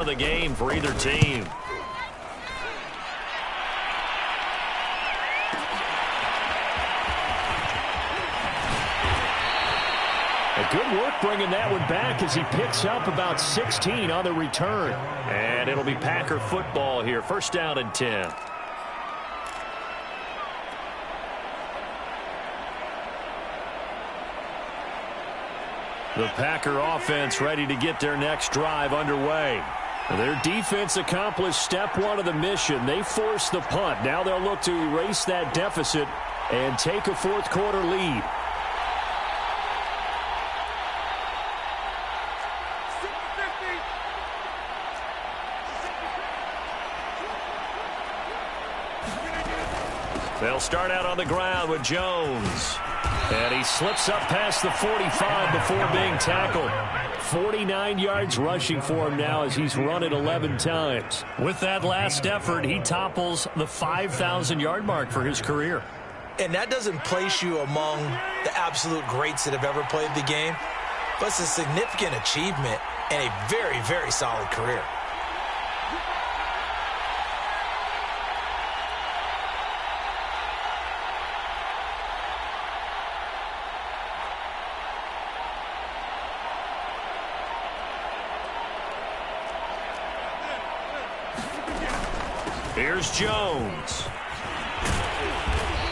of the game for either team. Good work bringing that one back as he picks up about 16 on the return. And it'll be Packer football here. First down and 10. The Packer offense ready to get their next drive underway. Their defense accomplished step one of the mission. They forced the punt. Now they'll look to erase that deficit and take a fourth quarter lead. They'll start out on the ground with Jones. And he slips up past the 45 before being tackled. 49 yards rushing for him now as he's run it 11 times. With that last effort, he topples the 5,000-yard mark for his career. And that doesn't place you among the absolute greats that have ever played the game. But it's a significant achievement and a very, very solid career. Here's Jones.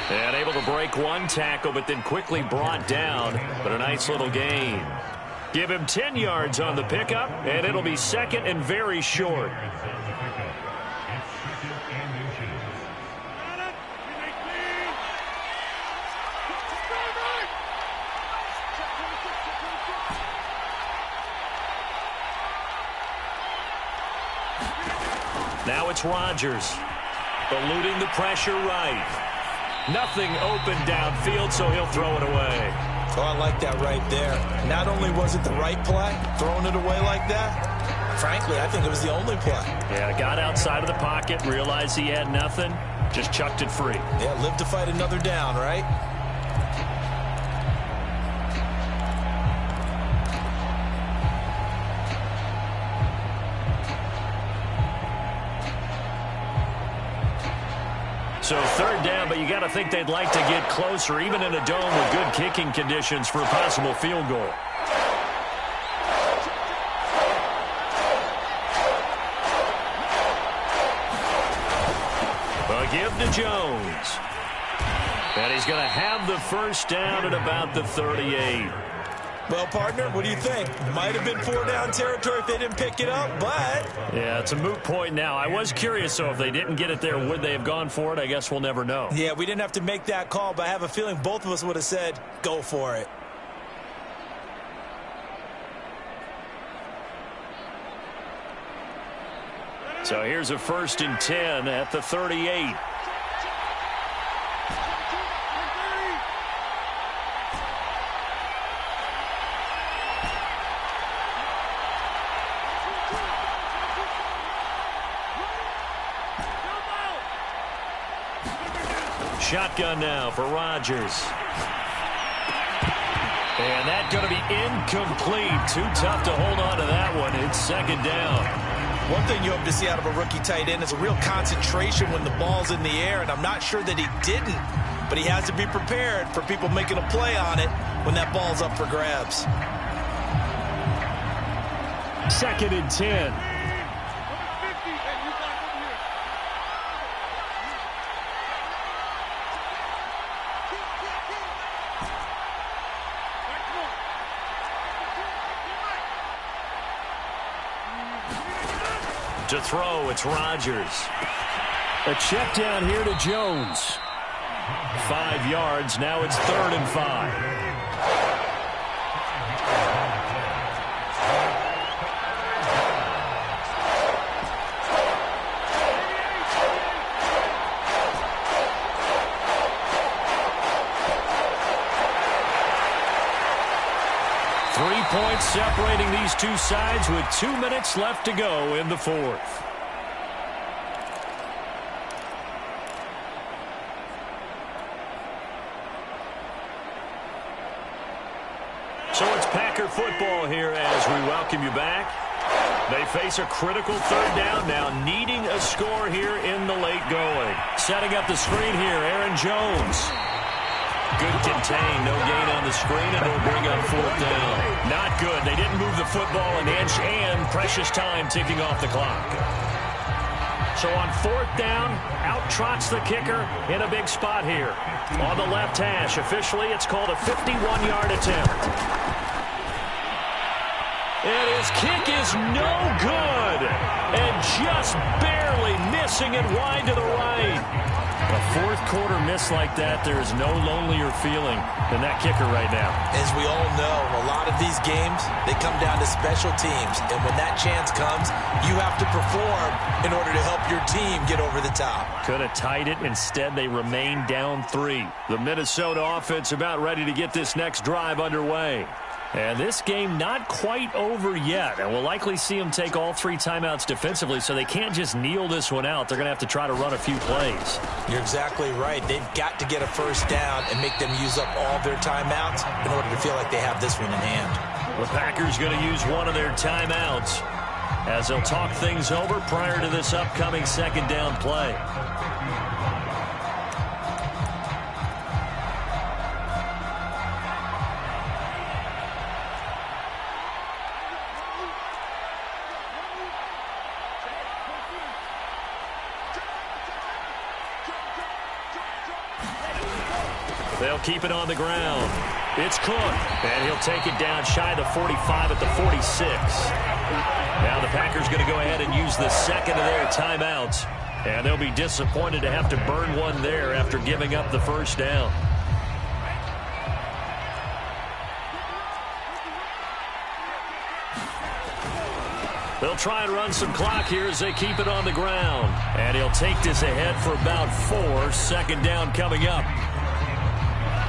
And able to break one tackle, but then quickly brought down. But a nice little gain. Give him 10 yards on the pickup, and it'll be second and very short. Now it's Rodgers, eluding the pressure right. Nothing open downfield, so he'll throw it away. Oh, I like that right there. Not only was it the right play, throwing it away like that, frankly, I think it was the only play. Yeah, got outside of the pocket, realized he had nothing, just chucked it free. Yeah, live to fight another down, right? So third down, but you got to think they'd like to get closer, even in a dome with good kicking conditions for a possible field goal. A give to Jones. And he's going to have the first down at about the 38. Well, partner, what do you think? Might have been 4-down territory if they didn't pick it up, but... Yeah, it's a moot point now. I was curious, so if they didn't get it there, would they have gone for it? I guess we'll never know. Yeah, we didn't have to make that call, but I have a feeling both of us would have said, go for it. So here's a 1st and 10 at the 38. Shotgun now for Rodgers. And that's going to be incomplete. Too tough to hold on to that one. It's second down. One thing you hope to see out of a rookie tight end is a real concentration when the ball's in the air, and I'm not sure that he didn't, but he has to be prepared for people making a play on it when that ball's up for grabs. 2nd and 10. To throw, it's Rodgers. A check down here to Jones. 5 yards. Now it's 3rd and 5. Points separating these two sides with 2 minutes left to go in the 4th. So it's Packer football here as we welcome you back. They face a critical third down now, needing a score here in the late going. Setting up the screen here, Aaron Jones. Good contain, no gain on the screen, and it'll bring up fourth down. Not good. They didn't move the football an inch, and precious time ticking off the clock. So on fourth down, out trots the kicker in a big spot here. On the left hash, officially it's called a 51-yard attempt. And his kick is no good. And just barely missing it wide to the right. A fourth quarter miss like that, there is no lonelier feeling than that kicker right now. As we all know, a lot of these games, they come down to special teams. And when that chance comes, you have to perform in order to help your team get over the top. Could have tied it. Instead, they remain down 3. The Minnesota offense about ready to get this next drive underway. And this game not quite over yet. And we'll likely see them take all 3 timeouts defensively, so they can't just kneel this one out. They're going to have to try to run a few plays. You're exactly right. They've got to get a first down and make them use up all their timeouts in order to feel like they have this one in hand. The Packers going to use one of their timeouts as they'll talk things over prior to this upcoming second down play. They'll keep it on the ground. It's Cook, and he'll take it down shy of the 45 at the 46. Now the Packers going to go ahead and use the second of their timeouts, and they'll be disappointed to have to burn one there after giving up the first down. They'll try and run some clock here as they keep it on the ground. And he'll take this ahead for about 4. Second down coming up.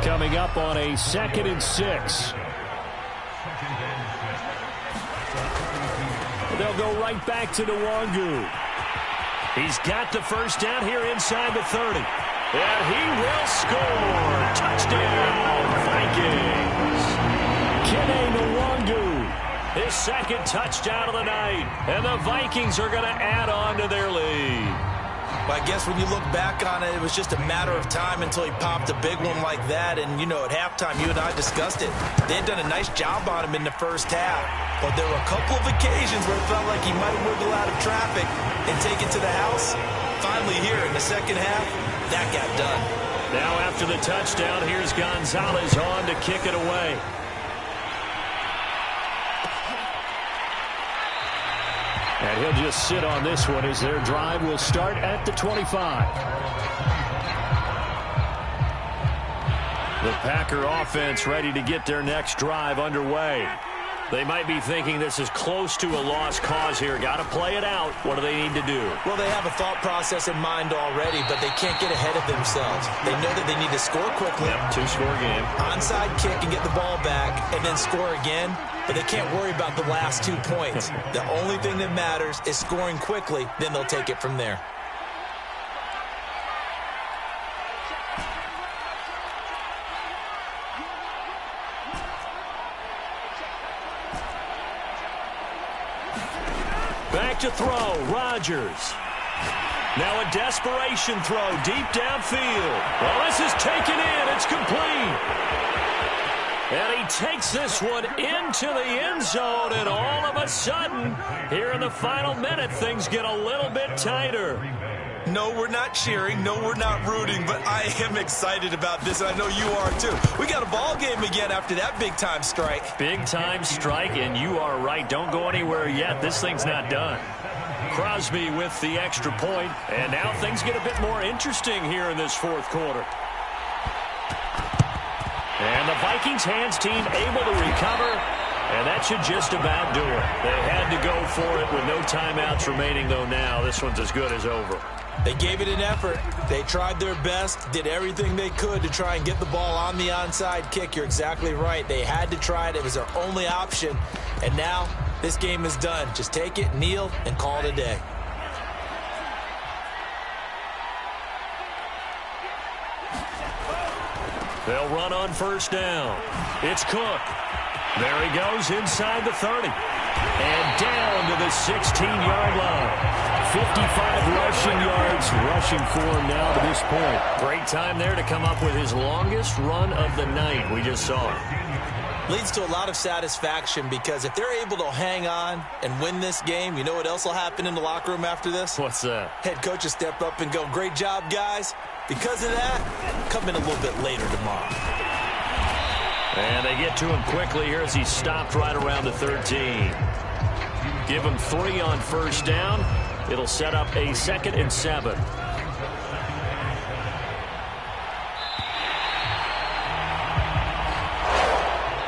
Coming up on a 2nd and 6. They'll go right back to Nwangu. He's got the first down here inside the 30. And he will score. Touchdown, Vikings. Kene Nwangu, his second touchdown of the night. And the Vikings are going to add on to their lead. But I guess when you look back on it, it was just a matter of time until he popped a big one like that. And, you know, at halftime, you and I discussed it. They had done a nice job on him in the first half. But there were a couple of occasions where it felt like he might wiggle out of traffic and take it to the house. Finally here in the second half, that got done. Now after the touchdown, here's Gonzalez on to kick it away. And he'll just sit on this one as their drive will start at the 25. The Packer offense ready to get their next drive underway. They might be thinking this is close to a lost cause here. Got to play it out. What do they need to do? Well, they have a thought process in mind already, but they can't get ahead of themselves. They know that they need to score quickly. Yep, 2-score game. Onside kick and get the ball back and then score again. But they can't worry about the last 2 points. The only thing that matters is scoring quickly. Then they'll take it from there. Back to throw, Rodgers. Now a desperation throw deep downfield. Well, this is taken in. It's complete. And he takes this one into the end zone, and all of a sudden, here in the final minute, things get a little bit tighter. No, we're not cheering. No, we're not rooting, but I am excited about this, and I know you are too. We got a ball game again after that big-time strike. Big-time strike, and you are right. Don't go anywhere yet. This thing's not done. Crosby with the extra point, and now things get a bit more interesting here in this fourth quarter. And the Vikings hands team able to recover, and that should just about do it. They had to go for it with no timeouts remaining, though now this one's as good as over. They gave it an effort. They tried their best, did everything they could to try and get the ball on the onside kick. You're exactly right. They had to try it. It was their only option. And now this game is done. Just take it, kneel, and call it a day. They'll run on first down. It's Cook. There he goes inside the 30. And down to the 16-yard line. 55 rushing yards rushing for him now to this point. Great time there to come up with his longest run of the night. We just saw it. Leads to a lot of satisfaction because if they're able to hang on and win this game, you know what else will happen in the locker room after this? What's that? Head coach will step up and go, great job, guys. Because of that, come in a little bit later tomorrow. And they get to him quickly here as he stopped right around the 13. Give him 3 on first down. It'll set up a 2nd and 7.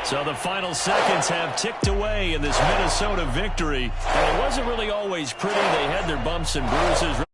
So the final seconds have ticked away in this Minnesota victory. And it wasn't really always pretty. They had their bumps and bruises.